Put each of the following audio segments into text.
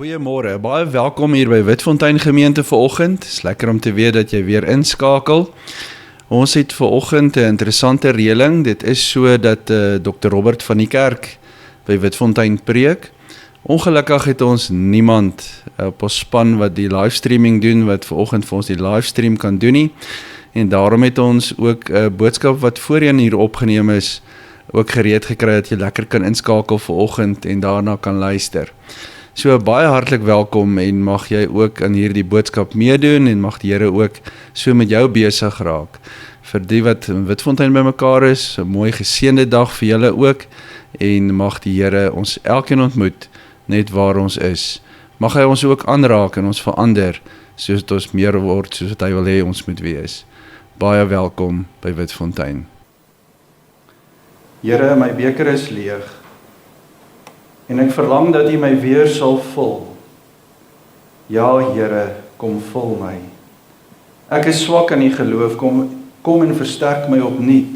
Goeiemôre, baie welkom hier by Witfontein Gemeente vanoggend. Het is lekker om te weet dat jy weer inskakel. Ons het vanoggend 'n interessante reëling. Dit is so dat Dr. Robert van die kerk by Witfontein preek. Ongelukkig het ons niemand op ons span wat die livestreaming doen, wat vanoggend vir ons die livestream kan doen nie. En daarom het ons ook 'n boodskap wat voorheen hier opgeneem is, ook gereed gekry dat jy lekker kan inskakel vanoggend en daarna kan luister. So baie hartlik welkom en mag jy ook aan hierdie boodskap meedoen en mag die Here ook so met jou besig raak. Vir die wat in Witfontein bymekaar is, 'n mooi geseënde dag vir julle ook en mag die Here ons elkeen ontmoet net waar ons is. Mag hy ons ook aanraak en ons verander soos dit ons meer word soos wat hy wil hê ons moet wees. Baie welkom by Witfontein. Here, my beker is leeg. En ek verlang dat U my weer sal vul. Ja, Here, kom vul my. Ek is swak in die geloof, kom en versterk my opnuut.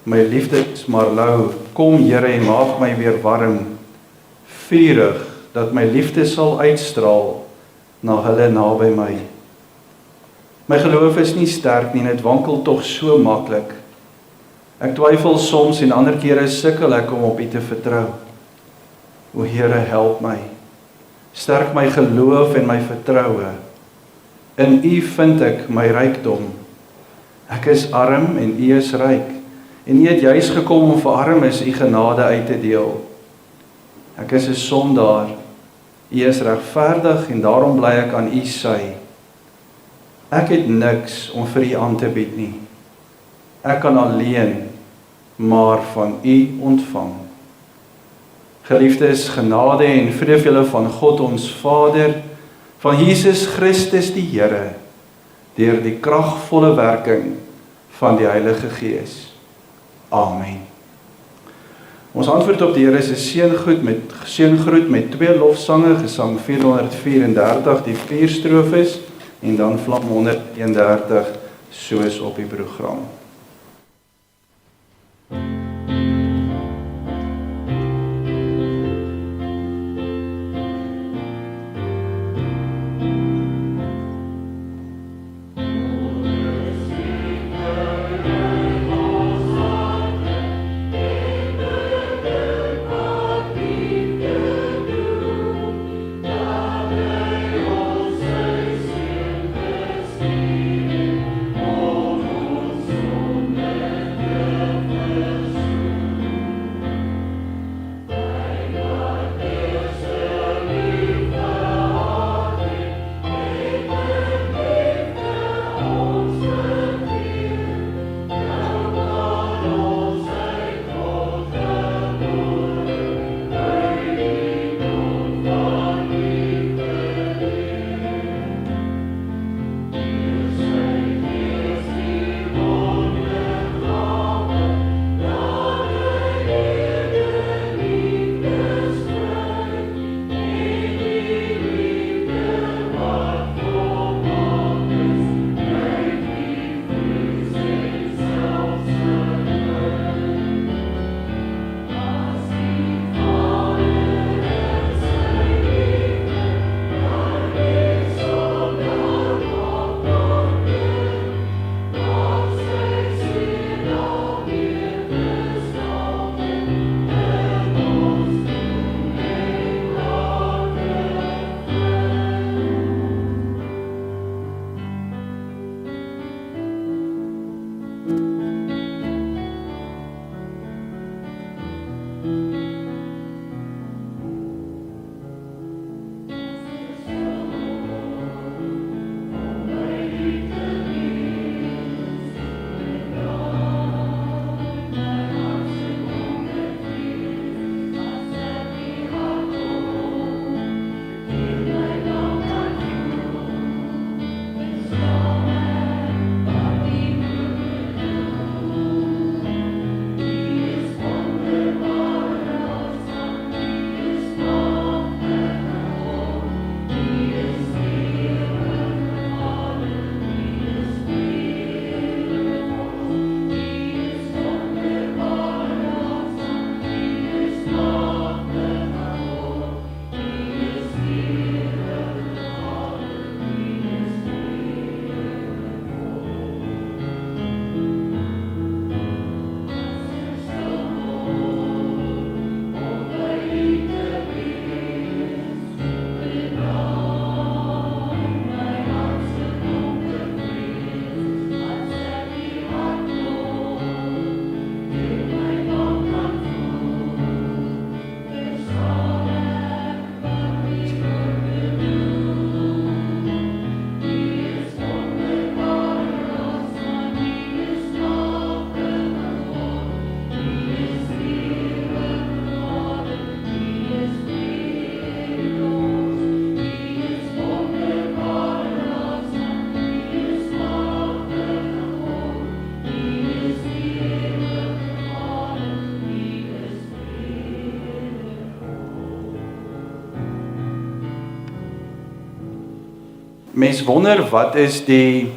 My liefde is maar lou, kom Here en maak my weer warm. Vurig, dat my liefde sal uitstraal na hulle naby my. My geloof is nie sterk nie, dit wankel tog so maklik. Ek twyfel soms en ander kere sukkel ek om op U te vertrou. O Here, help my. Sterk my geloof en my vertroue. In U vind ek my rykdom. Ek is arm en U is ryk. En U het juis gekom om vir armes U genade uit te deel. Ek is 'n sondaar. U is regverdig en daarom bly ek aan U sy. Ek het niks om vir U aan te bied nie. Ek kan alleen maar van U ontvang. Geliefdes, genade en vrede vir julle van God ons Vader, van Jesus Christus die Here, deur die kragvolle werking van die Heilige Gees. Amen. Ons antwoord op die Here se seëngroet met twee lofsange, Gesang 434, die 4 strofes, en dan Vlam 131, soos op die program. Zo mens wonder wat is die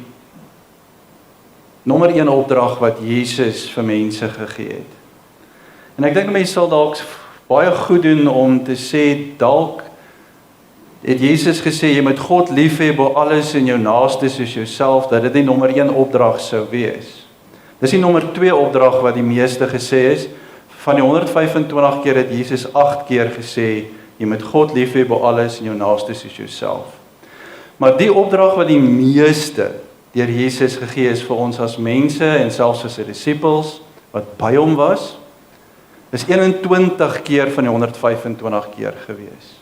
nommer 1 opdrag wat Jesus vir mense gegee het. En ek dink mense sal dalk baie goed doen om te sê, dalk het Jesus gesê, jy moet God lief hê bo alles en jou naaste soos jouself, dat dit nie nommer 1 opdrag sou wees. Dis die nommer 2 opdrag wat die meeste gesê is. Van die 125 keer het Jesus 8 keer gesê, jy moet God lief hê bo alles en jou naaste soos jouself. Maar die opdrag wat die meeste deur Jesus gegee is vir ons as mense en selfs as sy disippels wat by hom was, is 21 keer van die 125 keer gewees.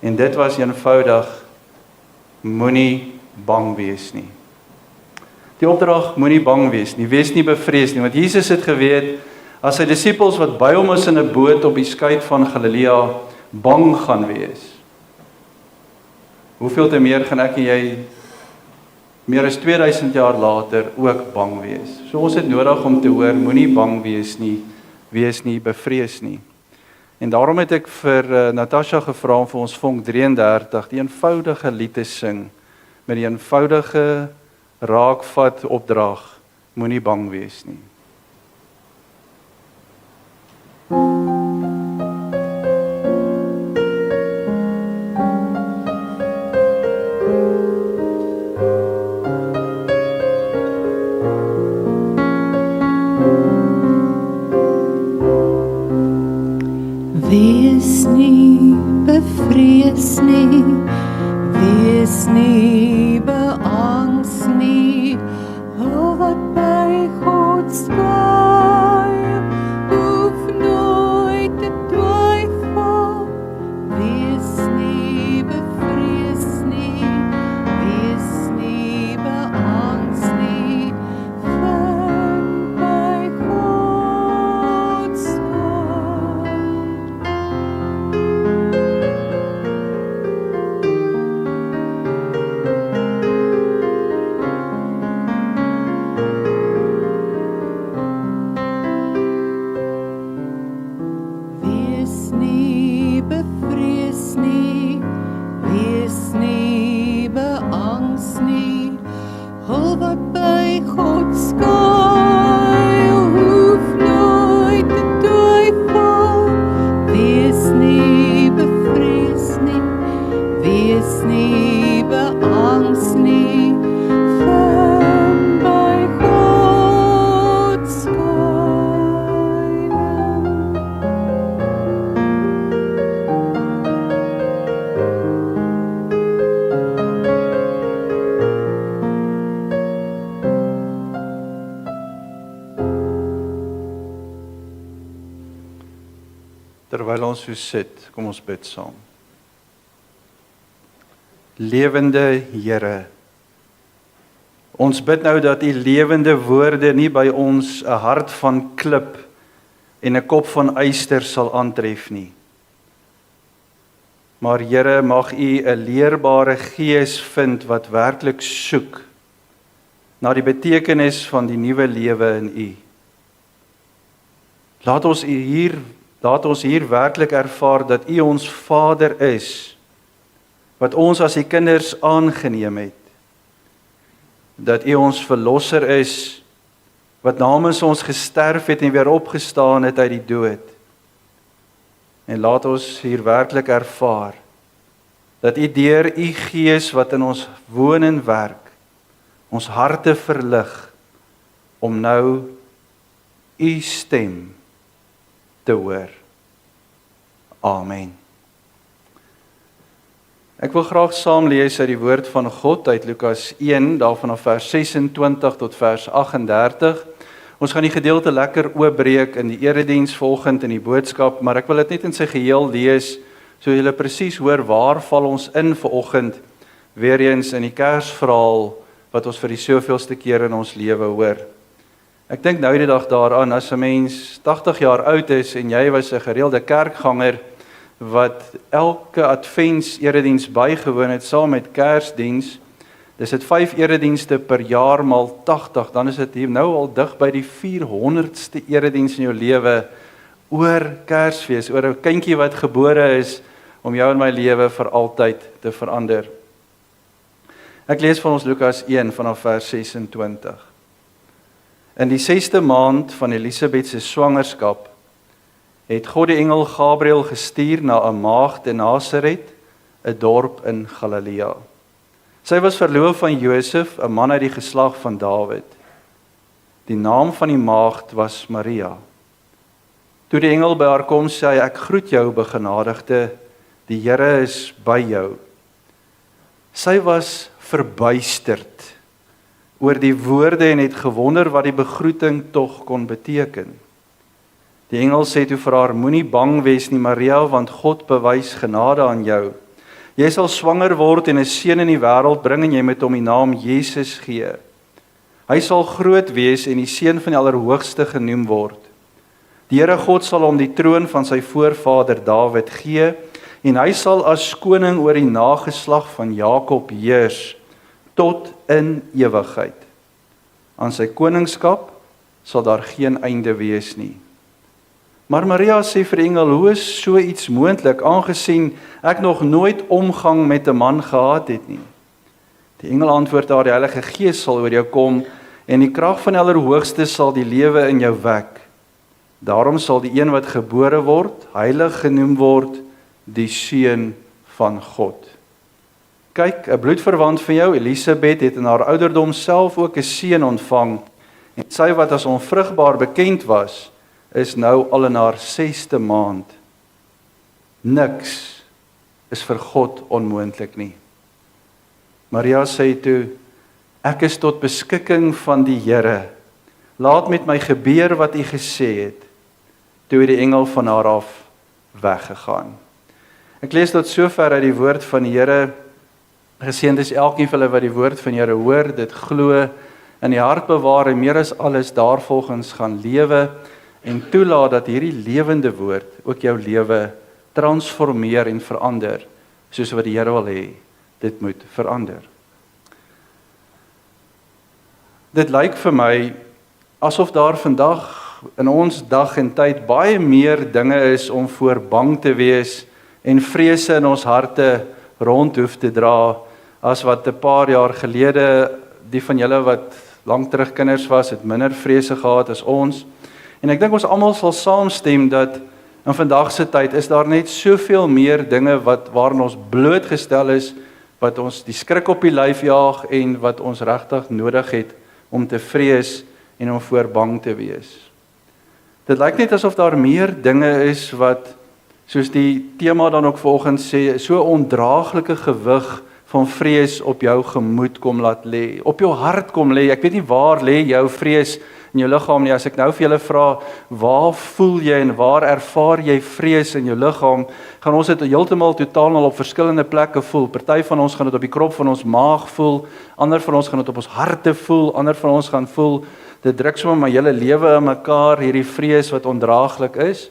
En dit was eenvoudig, moenie bang wees nie. Die opdrag, moenie bang wees nie, wees nie bevrees nie, want Jesus het geweet, as sy disippels wat by hom is in 'n boot op die skei van Galilea, bang gaan wees. Hoeveel te meer gaan ek en jy meer as 2000 jaar later ook bang wees. So ons het nodig om te hoor, moenie bang wees nie, bevrees nie. En daarom het ek vir Natasha gevra om vir ons vonk 33 die eenvoudige lied te sing met die eenvoudige raakvat opdrag, moenie bang wees nie. Wees nie bevrees nie, wees nie beangs nie, o wat by God skuil, hoef nooit te twyfel. Wees nie bevrees nie, wees nie beangs nie, vind by God skuil. Wees nie bevrees nie, wees nie beangs nie, hul wat by God skuil, hoef nooit te twyfel. Wees nie bevrees nie, wees nie beangs nie, vind by God skuil. Terwyl ons so sit, kom ons bid saam. Lewende Here, ons bid nou dat U lewende woorde nie by ons 'n hart van klip en 'n kop van yster sal aantref nie. Maar Here, mag U 'n leerbare gees vind wat werklik soek na die betekenis van die nuwe lewe in U. Laat ons hier werklik ervaar dat U ons Vader is, wat ons as U kinders aangeneem het. Dat U ons verlosser is, wat namens ons gesterf het en weer opgestaan het uit die dood. En laat ons hier werklik ervaar, dat U deur U Gees wat in ons woon en werk, ons harte verlig, om nou U stem te hoor. Amen. Ek wil graag saam lees uit die woord van God uit Lukas 1, daarvan af vers 26 tot vers 38. Ons gaan die gedeelte lekker oopbreek in die erediens volgend in die boodskap, maar ek wil dit net in sy geheel lees, so julle presies hoor waar val ons in vanoggend, weer eens in die Kersverhaal, wat ons vir die soveelste keer in ons lewe hoor. Ek dink nou die dag daaraan, as 'n mens 80 jaar oud is en jy was 'n gereelde kerkganger wat elke advents erediens bygewoon het saam met Kersdiens, dis dit 5 eredienste per jaar maal 80, dan is dit hier nou al dig by die 400ste erediens in jou lewe oor Kersfees, oor 'n kindjie wat gebore is om jou en my lewe vir altyd te verander. Ek lees van ons Lukas 1 vanaf vers 26. In die 6de maand van Elisabeth se swangerskap het God die engel Gabriël gestuur na 'n maagd in Nasaret, 'n dorp in Galilea. Sy was verloof aan Josef, 'n man uit die geslag van Dawid. Die naam van die maagd was Maria. Toe die engel by haar kom, sê hy: "Ek groet jou, begenadigde, die Here is by jou." Sy was verbuisterd oor die woorde en het gewonder wat die begroeting tog kon beteken. Die engel sê toe vir haar: "Moenie bang wees nie, Maria, want God bewys genade aan jou. Jy sal swanger word en 'n seun in die wêreld bring en jy moet hom die naam Jesus gee. Hy sal groot wees en die seun van die Allerhoogste genoem word. Die Here God sal hom die troon van sy voorvader Dawid gee en hy sal as koning oor die nageslag van Jakob heers tot in ewigheid. Aan sy koningskap sal daar geen einde wees nie." Maar Maria sê vir die engel: "Hoe is so iets moontlik, aangesien ek nog nooit omgang met 'n man gehad het nie?" Die engel antwoord haar: "Die Heilige Gees sal oor jou kom en die krag van die Allerhoogste sal die lewe in jou wek. Daarom sal die een wat gebore word, heilig genoem word, die Seun van God. Kyk, 'n bloedverwant van jou, Elisabeth, het in haar ouderdom self ook 'n seun ontvang, en sy wat as onvrugbaar bekend was, is nou al in haar 6de maand. Niks is vir God onmoontlik nie." Maria sê toe: "Ek is tot beskikking van die Here. Laat met my gebeur wat U gesê het." Toe het die engel van haar af weggegaan. Ek lees tot sover uit die woord van die Here. Geseënd is elkeen van hulle wat die woord van die Here hoor, dit glo, in die hart bewaar en meer as alles daarvolgens gaan lewe en toelaat dat hierdie lewende woord ook jou lewe transformeer en verander, soos wat die Here wil hê, dit moet verander. Dit lyk vir my asof daar vandag in ons dag en tyd baie meer dinge is om voor bang te wees en vrese in ons harte rond hoef te dra, as wat 'n paar jaar gelede, die van julle wat lank terug kinders was, het minder vrese gehad as ons. En ek dink ons almal sal saamstem dat in vandag se tyd is daar net soveel meer dinge waarin ons blootgestel is, wat ons die skrik op die lyf jaag en wat ons regtig nodig het om te vrees en om voor bang te wees. Dit lyk net asof daar meer dinge is wat, soos die tema dan ook vanoggend sê, so ondraaglike gewig van vrees op jou gemoed kom laat lê, op jou hart kom lê. Ek weet nie waar lê jou vrees in jou liggaam nie. As ek nou vir julle vra, waar voel jy en waar ervaar jy vrees in jou liggaam, gaan ons dit heeltemal totaal op verskillende plekke voel. Party van ons gaan dit op die krop van ons maag voel, ander van ons gaan dit op ons harte voel, ander van ons gaan voel, dit druk sommer my hele lewe in mekaar, hierdie vrees wat ondraaglik is.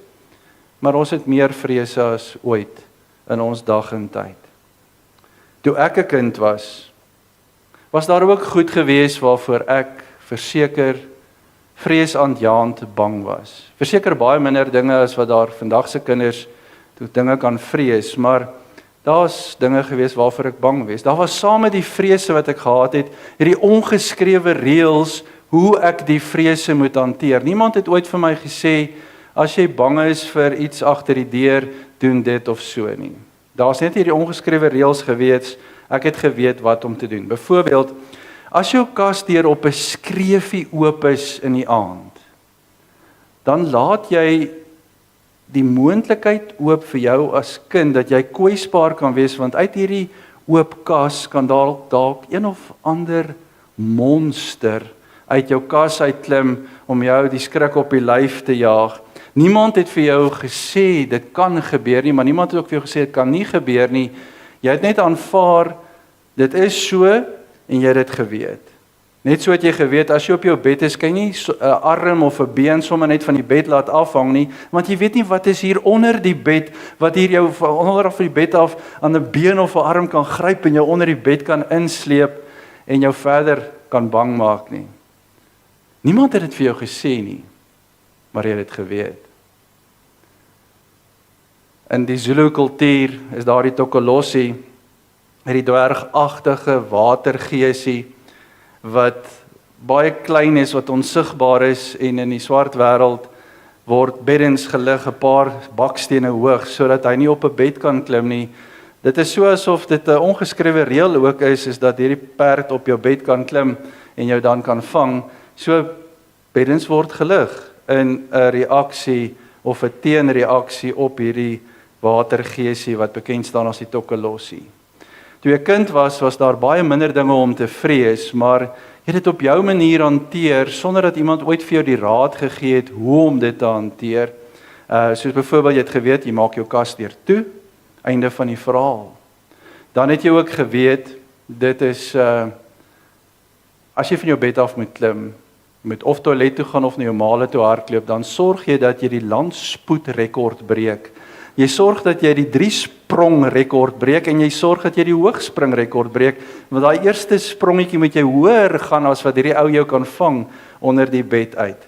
Maar ons het meer vrese as ooit in ons dag en tyd. Toe ek 'n kind was daar ook goed gewees waarvoor ek verseker vreesaanjaend bang was. Verseker baie minder dinge as wat daar vandag se kinders toe dinge kan vrees, maar daar's dinge gewees waarvoor ek bang was. Daar was saam met die vrese wat ek gehad het, hierdie ongeskrewe reëls hoe ek die vrese moet hanteer. Niemand het ooit vir my gesê, as jy bang is vir iets agter die deur, doen dit of so nie. Daar's net hierdie ongeskrewe reëls gewees, ek het geweet wat om te doen. Byvoorbeeld, as jou kasdeur op 'n skreefie oop is in die aand, dan laat jy die moontlikheid oop vir jou as kind, dat jy kwesbaar kan wees, want uit hierdie oop kas kan dalk een of ander monster uit jou kas uitklim, om jou die skrik op die lyf te jaag. Niemand het vir jou gesê, dit kan gebeur nie, maar niemand het ook vir jou gesê, dit kan nie gebeur nie. Jy het net aanvaar, dit is so, en jy het dit geweet. Net so het jy geweet, as jy op jou bed is, kan jy nie 'n arm of 'n been sommer net van die bed laat afhang nie, want jy weet nie wat is hier onder die bed, wat hier jou onderaf van die bed af aan 'n been of 'n arm kan gryp en jou onder die bed kan insleep en jou verder kan bang maak nie. Niemand het dit vir jou gesê nie, maar jy het dit geweet. In die Zulu kultuur is daar die Tokolosi, hierdie dwergagtige watergeesie, wat baie klein is, wat onsigbaar is, en in die swart wêreld word beddens gelig 'n paar bakstene hoog, sodat hy nie op 'n bed kan klim nie. Dit is so asof dit 'n ongeskrewe reël ook is dat hierdie perd op jou bed kan klim en jou dan kan vang. So beddens word gelig in 'n reaksie of 'n teenreaksie op hierdie watergeesie wat bekend staan as die tokkelossie. Toe ek kind was daar baie minder dinge om te vrees, maar jy het dit op jou manier hanteer sonder dat iemand ooit vir jou die raad gegee het hoe om dit te hanteer. Soos byvoorbeeld jy het geweet jy maak jou kas deur toe, einde van die verhaal. Dan het jy ook geweet dit is as jy van jou bed af moet klim, moet of toilet toe gaan of na jou maale toe hardloop, dan sorg jy dat jy die landspoedrekord breek. Jy sorg dat jy die 3 sprong rekord breek en jy sorg dat jy die hoogspring rekord breek, want daai eerste sprongetjie moet jy hoër gaan as wat hierdie ou jou kan vang onder die bed uit.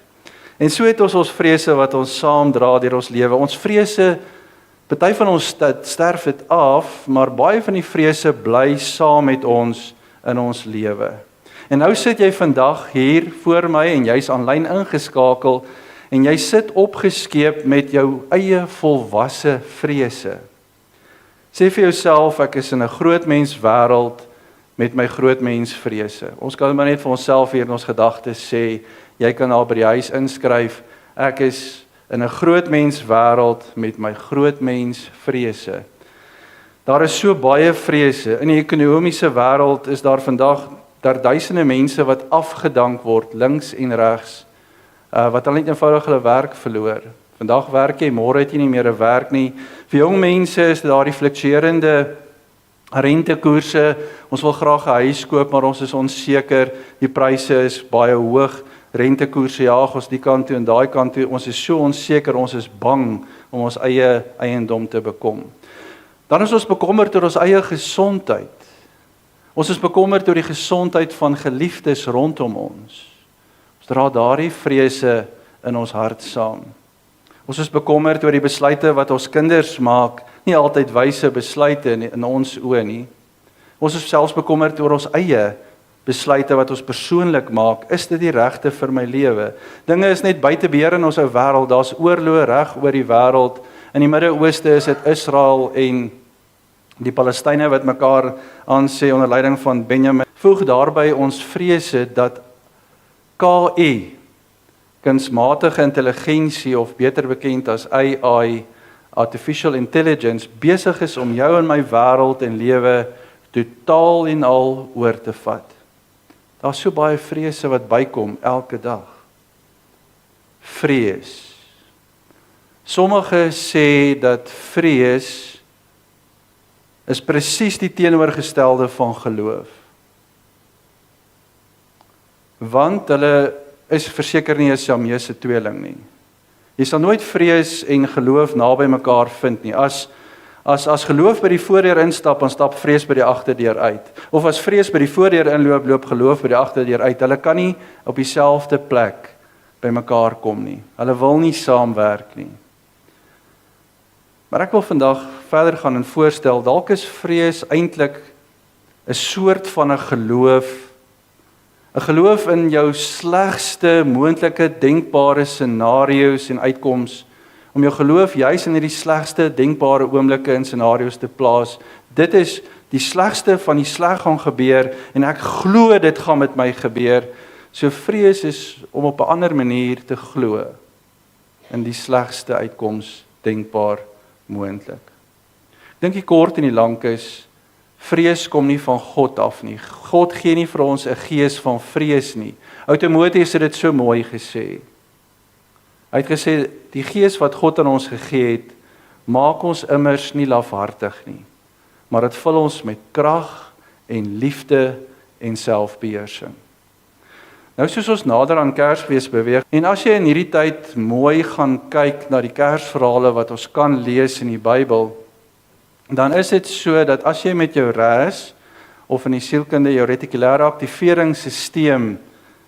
En so het ons vrese wat ons saam dra deur ons lewe. Ons vrese, party van ons sterf dit af, maar baie van die vrese bly saam met ons in ons lewe. En nou sit jy vandag hier voor my en jy's aanlyn ingeskakel en jy sit opgeskeep met jou eie volwasse vrese. Sê vir jouself, ek is in 'n groot mens wêreld met my groot mens vrese. Ons kan maar net vir onsself hier in ons gedagtes sê, jy kan daar by die huis inskryf, ek is in 'n groot mens wêreld met my groot mens vrese. Daar is so baie vrese. In die ekonomiese wêreld is daar vandag duisende mense wat afgedank word links en regs, wat al net eenvoudig hulle werk verloor. Vandag werk jy, môre het jy nie meer 'n werk nie. Vir jong mense is daar die fluktuerende rentekoerse. Ons wil graag 'n huis koop, maar ons is onseker. Die pryse is baie hoog. Rentekoerse jaag ons die kant toe en daai kant toe. Ons is so onseker, ons is bang om ons eie eiendom te bekom. Dan is ons bekommerd oor ons eie gesondheid. Ons is bekommerd oor die gesondheid van geliefdes rondom ons. Ons dra daardie vrese in ons hart saam. Ons is bekommerd oor die besluite wat ons kinders maak, nie altyd wyse besluite in ons oë nie. Ons is selfs bekommerd oor ons eie besluite wat ons persoonlik maak. Is dit die regte vir my lewe? Dinge is net buite beheer in ons ou wêreld. Daar's oorloë reg oor die wêreld. In die Midde-Ooste is dit Israel en die Palestynë wat mekaar aansê onder leiding van Benjamin. Voeg daarby ons vrese dat KI, kunsmatige intelligensie of beter bekend as AI, Artificial Intelligence, besig is om jou en my wêreld en lewe totaal en al oor te vat. Daar's so baie vrese wat bykom elke dag. Vrees. Sommige sê dat vrees is presies die teenoorgestelde van geloof. Want hulle is verseker nie 'n Siamese tweeling nie. Jy sal nooit vrees en geloof naby mekaar vind nie. As geloof by die voordeur instap, dan stap vrees by die agterdeur uit. Of as vrees by die voordeur inloop, loop geloof by die agterdeur uit. Hulle kan nie op dieselfde plek by mekaar kom nie. Hulle wil nie saamwerk nie. Maar ek wil vandag verder gaan en voorstel, dalk is vrees eintlik 'n soort van 'n geloof in jou slegste moontlike denkbare scenario's en uitkoms, om jou geloof juis in hierdie slegste denkbare oomblikke en scenario's te plaas. Dit is die slegste van die sleg gaan gebeur en ek glo dit gaan met my gebeur. So vrees is om op 'n ander manier te glo in die slegste uitkoms denkbaar moontlik. Dink die kort en die lank is, vrees kom nie van God af nie. God gee nie vir ons 'n gees van vrees nie. Ou Timoteus het dit so mooi gesê. Hy het gesê, die gees wat God aan ons gegee het, maak ons immers nie lafhartig nie, maar dit vul ons met krag en liefde en selfbeheersing. Nou soos ons nader aan Kersfees beweeg, en as jy in hierdie tyd mooi gaan kyk na die Kersverhale wat ons kan lees in die Bybel, dan is dit so dat as jy met jou RAS of in die sielkunde jou retikulêre aktiveringsstelsel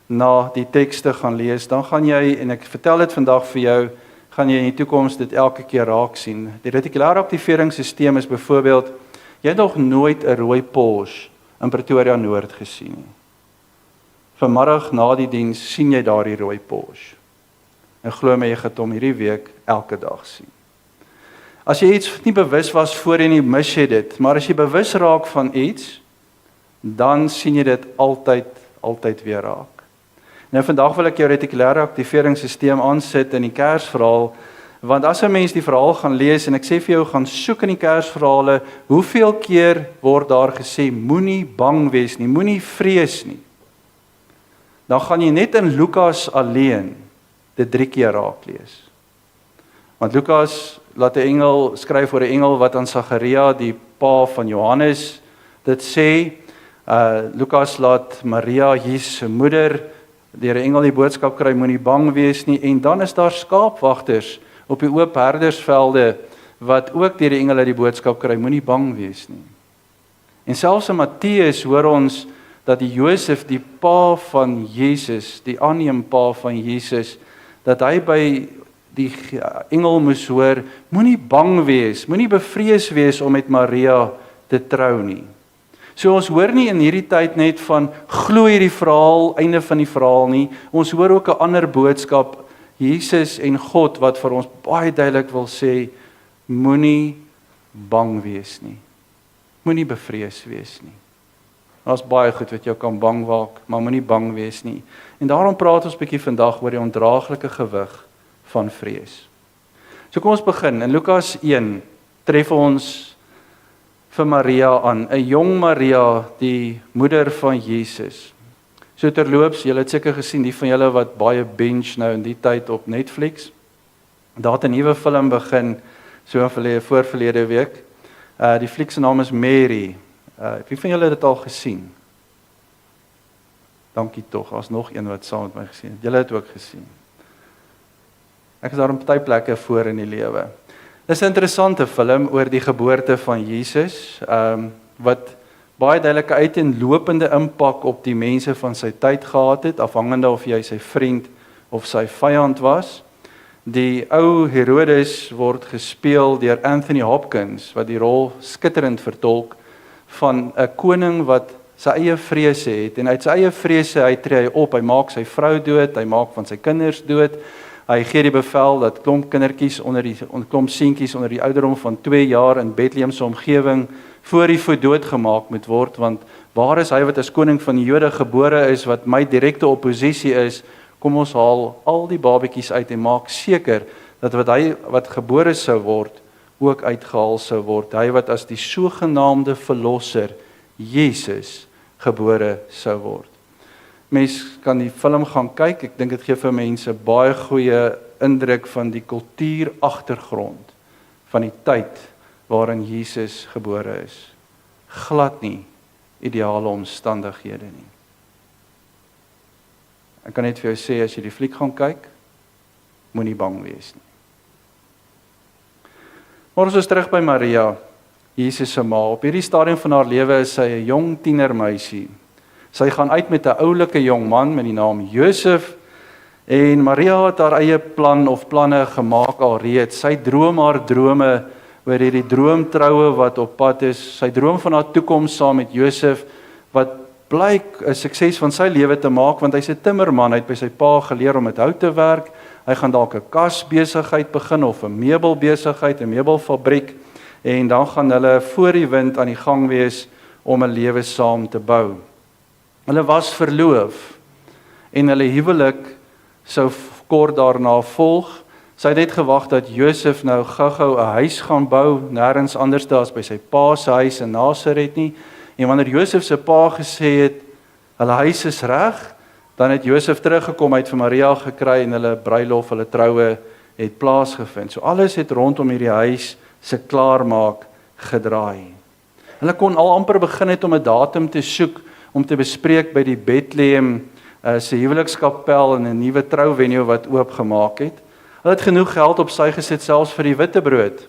na die tekste gaan lees, dan gaan jy, en ek vertel dit vandag vir jou, gaan jy in die toekoms dit elke keer raak sien. Die retikulêre aktiveringsstelsel is byvoorbeeld Jy het nog nooit 'n rooi Porsche in Pretoria Noord gesien nie. Vanmiddag na die diens sien jy daardie rooi Porsche. En glo my, jy gaan hom hierdie week elke dag sien. As jy iets nie bewus was voorheen nie, mis jy dit. Maar as jy bewus raak van iets, dan sien jy dit altyd weer raak. Nou vandag wil ek jou retikulêre aktiveringsstelsel aansit in die Kersverhaal, want as 'n mens die verhaal gaan lees, en ek sê vir jou, gaan soek in die Kersverhale, hoeveel keer word daar gesê, moenie bang wees nie, moenie vrees nie. Dan gaan jy net in Lukas alleen dit 3 keer raak lees. Want Lukas laat 'n engel skryf oor 'n engel wat aan Sagaria, die pa van Johannes, dit sê. Lukas laat Maria, Jesus se moeder, deur 'n engel die boodskap kry, moenie bang wees nie, en dan is daar skaapwagters op die oop herdersvelde wat ook deur die engele die boodskap kry, moenie bang wees nie. En selfs in Matteus hoor ons dat die Josef, die pa van Jesus, die aanneempa van Jesus, dat hy by die engel moes hoor, moenie bang wees, moenie bevrees wees om met Maria te trou nie. So ons hoor nie in hierdie tyd net van glo hierdie verhaal, einde van die verhaal nie. Ons hoor ook 'n ander boodskap, Jesus en God, wat vir ons baie duidelik wil sê, moenie bang wees nie. Moenie bevrees wees nie. Daar's baie goed wat jou kan bang maak, maar moenie bang wees nie. En daarom praat ons 'n bietjie vandag oor die ondraaglike gewig van vrees. So kom ons begin. In Lukas 1 tref ons vir Maria aan, 'n jong Maria, die moeder van Jesus. So terloops, julle het seker gesien, die van julle wat baie binge nou in die tyd op Netflix, daar het 'n nuwe film begin, so voorverlede week. Die fliek se naam is Mary. Wie van julle het dit al gesien? Dankie tog, daar's nog een wat saam met my gesien het. Julle het ook gesien. Ek is daar op party plekke voor in die lewe. Dis 'n interessante film oor die geboorte van Jesus, wat baie duidelike uiteenlopende impak op die mense van sy tyd gehad het, afhangende of jy sy vriend of sy vyand was. Die ou Herodes word gespeel deur Anthony Hopkins, wat die rol skitterend vertolk van 'n koning wat sy eie vrese het, en uit sy eie vrese hy tree op, hy maak sy vrou dood, hy maak van sy kinders dood. Hy gee die bevel dat klomp seentjies onder die ouderdom van 2 jaar in Bethlehem se omgewing voor die voet doodgemaak moet word, want waar is hy wat as koning van die Jode gebore is, wat my direkte oppositie is, kom ons haal al die babetjies uit en maak seker dat wat gebore sou word, ook uitgehaal sou word, hy wat as die sogenaamde verlosser, Jesus, gebore sou word. Mens kan die film gaan kyk, ek dink dit gee vir mense baie goeie indruk van die kultuuragtergrond van die tyd waarin Jesus gebore is. Glad nie ideale omstandighede nie. Ek kan net vir jou sê, as jy die fliek gaan kyk, moenie bang wees nie. Maar ons is terug by Maria, Jesus se ma. Op hierdie stadium van haar lewe is sy 'n jong tienermeisie. Sy gaan uit met 'n oulike jong man met die naam Josef, en Maria het haar eie plan of planne gemaak alreeds. Sy droom haar drome oor hierdie droomtroue wat op pad is. Sy droom van haar toekoms saam met Josef, wat blyk 'n sukses van sy lewe te maak, want hy's 'n timmerman, hy het by sy pa geleer om met hout te werk. Hy gaan dalk 'n kasbesigheid begin of 'n meubelbesigheid, 'n meubelfabriek, en dan gaan hulle voor die wind aan die gang wees om 'n lewe saam te bou. Hulle was verloof, en hulle huwelik sou kort daarna volg. Sy het net gewag dat Josef nou gou-gou 'n huis gaan bou, nêrens anders as by sy pa se huis in Nasaret nie. En wanneer Josef se pa gesê het, hulle huis is reg, dan het Josef teruggekom, uit vir Maria gekry, en hulle bruilof, hulle troue het plaasgevind. So alles het rondom hierdie huis se klaarmaak gedraai. Hulle kon al amper begin het om 'n datum te soek, om te bespreek by die Bethlehem se huwelikskapel en 'n nuwe trouvenue wat oopgemaak het. Hulle het genoeg geld op sy gesit, selfs vir die witbrood,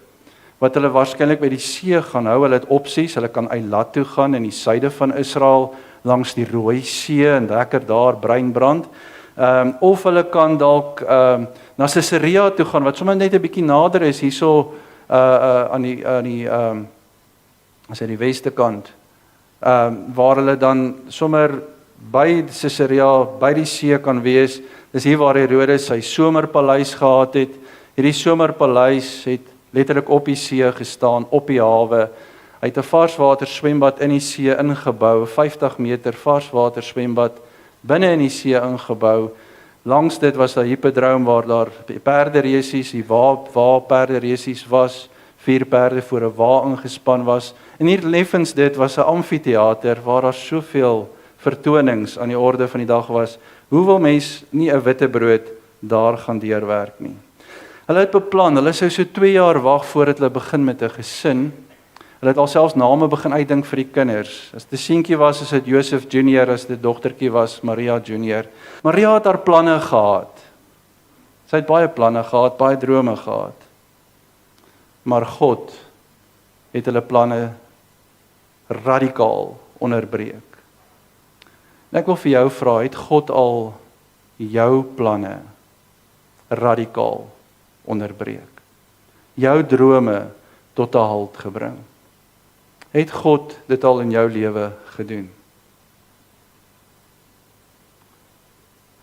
wat hulle waarskynlik by die see gaan hou. Hulle het opsies, hulle kan Eilat toe gaan in die suide van Israel, langs die Rooi See, en lekker daar bruin brand. Of hulle kan dalk na Caesarea toe gaan, wat sommer net 'n bietjie nader is, hierso aan die as hy die weste kant, waar hulle dan sommer by Caesarea, by die see kan wees. Dis hier waar Herodes sy somerpaleis gehad het. Hierdie somerpaleis het letterlik op die see gestaan, op die hawe. Hy het 'n varswater swembad in die see ingebou, 50 meter varswater swembad binne in die see ingebou. Langs dit was 'n hippodroom waar daar perderesies, die waar perderesies was, 4 perde voor 'n wa ingespan was. En hier leffens dit was 'n amfitheater waar daar soveel vertonings aan die orde van die dag was. Hoe wil mens nie 'n witbrood daar gaan deurwerk nie? Hulle het beplan, hulle sou so 2 jaar wag voordat hulle begin met 'n gesin. Hulle het alselfs name begin uitdink vir die kinders. As dit seentjie was, is dit Joseph Junior, as dit dogtertjie was, Maria Junior. Maria het haar planne gehad. Sy het baie planne gehad, baie drome gehad. Maar God het hulle planne radikaal onderbreek. En ek wil vir jou vra, het God al jou planne radikaal onderbreek? Jou drome tot 'n halt gebring? Het God dit al in jou lewe gedoen?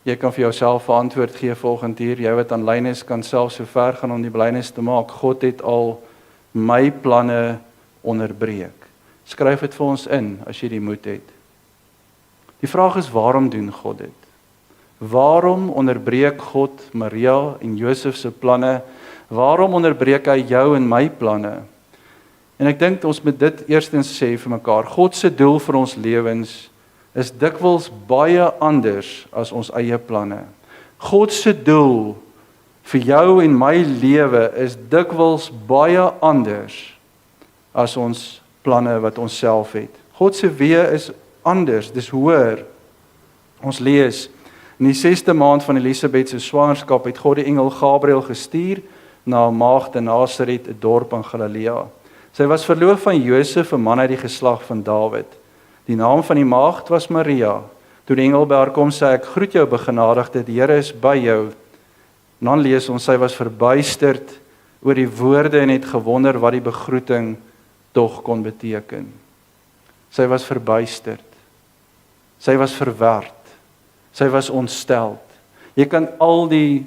Jy kan vir jouself 'n antwoord gee volgende hier. Jy wat aanlyn is, kan self so ver gaan om die belydenis te maak. God het al my planne onderbreek. Skryf dit vir ons in as jy die moed het. Die vraag is, waarom doen God dit? Waarom onderbreek God Maria en Josef se planne? Waarom onderbreek hy jou en my planne? En ek dink ons moet dit eerstens sê vir mekaar. God se doel vir ons lewens is dikwels baie anders as ons eie planne. God se doel vir jou en my lewe is dikwels baie anders as ons planne wat ons self het. God se weë is anders, dis hoër. Ons lees, in die 6de maand van Elisabeth se swangerskap het God die engel Gabriël gestuur na 'n maagd in Nasaret, 'n dorp in Galilea. Sy was verloof van Josef, 'n man uit die geslag van Dawid. Die naam van die maagd was Maria. Toe die engel by haar kom, sê ek groet jou begenadigde, die Here is by jou. En dan lees ons, sy was verbuisterd oor die woorde en het gewonder wat die begroeting tog kon beteken. Sy was verbuisterd. Sy was verward. Sy was ontsteld. Jy kan al die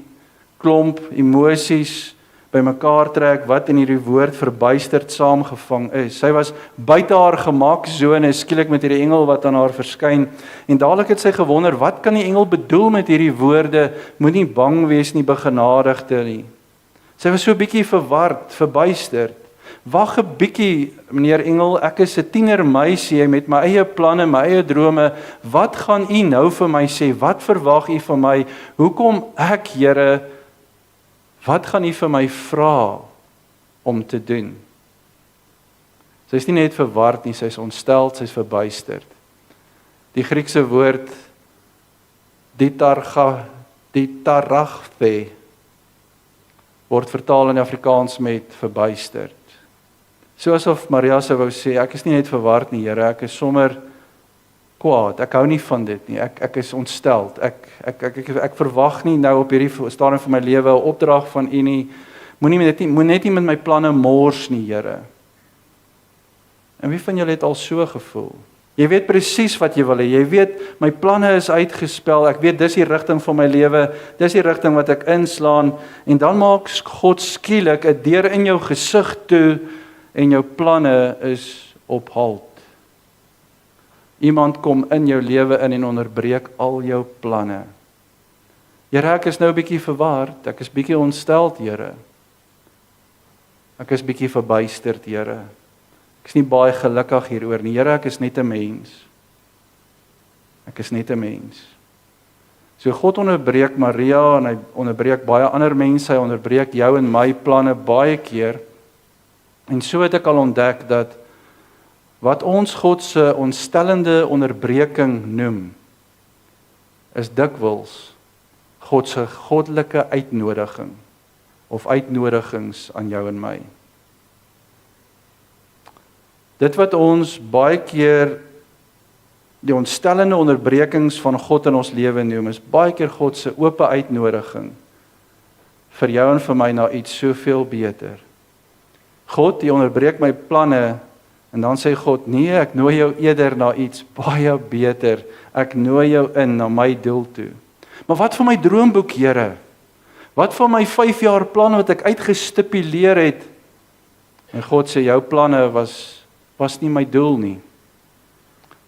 klomp emosies bymekaar trek wat in hierdie woord verbuisterd saamgevang is. Sy was buite haar gemaksone, skielik met hierdie engel wat aan haar verskyn. En dadelik het sy gewonder, wat kan die engel bedoel met hierdie woorde? Moenie bang wees nie, begenadigde nie. Sy was so 'n bietjie verward, verbuisterd. Wag 'n bietjie, meneer engel, ek is 'n tienermeisie met my eie planne, my eie drome. Wat gaan u nou vir my sê? Wat verwag u van my? Hoekom ek, Here? Wat gaan u vir my vra om te doen? Sy is nie net verward nie, sy is ontsteld, sy is verbuisterd. Die Griekse woord ditaragthe word vertaal in Afrikaans met verbuisterd. Soos of Maria sou wou sê, ek is nie net verward nie, Here, ek is sommer kwaad, ek hou nie van dit nie, ek is ontsteld, ek verwag nie nou op hierdie stadium van my lewe 'n opdrag van u nie, moet net nie met my planne mors nie, Here. En wie van julle het al so gevoel? Jy weet presies wat jy wil hê, jy weet, my planne is uitgespel, ek weet dis die rigting van my lewe, dis die rigting wat ek inslaan, en dan maak God skielik 'n deur in jou gesig toe, en jou planne is op halt. Iemand kom in jou lewe in en onderbreek al jou planne. Here, ek is nou 'n bietjie verward, ek is bietjie ontsteld, Here. Ek is bietjie verbuisterd, Here. Ek is nie baie gelukkig hieroor nie, Here, ek is net 'n mens. Ek is net 'n mens. So God onderbreek Maria en hy onderbreek baie ander mense, hy onderbreek jou en my planne baie keer. En so het ek al ontdek dat wat ons God se ontstellende onderbreking noem, is dikwels God se goddelike uitnodiging of uitnodigings aan jou en my. Dit wat ons baie keer die ontstellende onderbrekings van God in ons lewe noem, is baie keer God se oop uitnodiging vir jou en vir my na iets soveel beter. God, die onderbreek my planne En dan sê God, nee, ek nooi jou eerder na iets baie beter. Ek nooi jou in na my doel toe. Maar wat van my droomboek, Here? Wat van my 5 jaar plan wat ek uitgestipuleer het? En God sê, jou planne was nie my doel nie.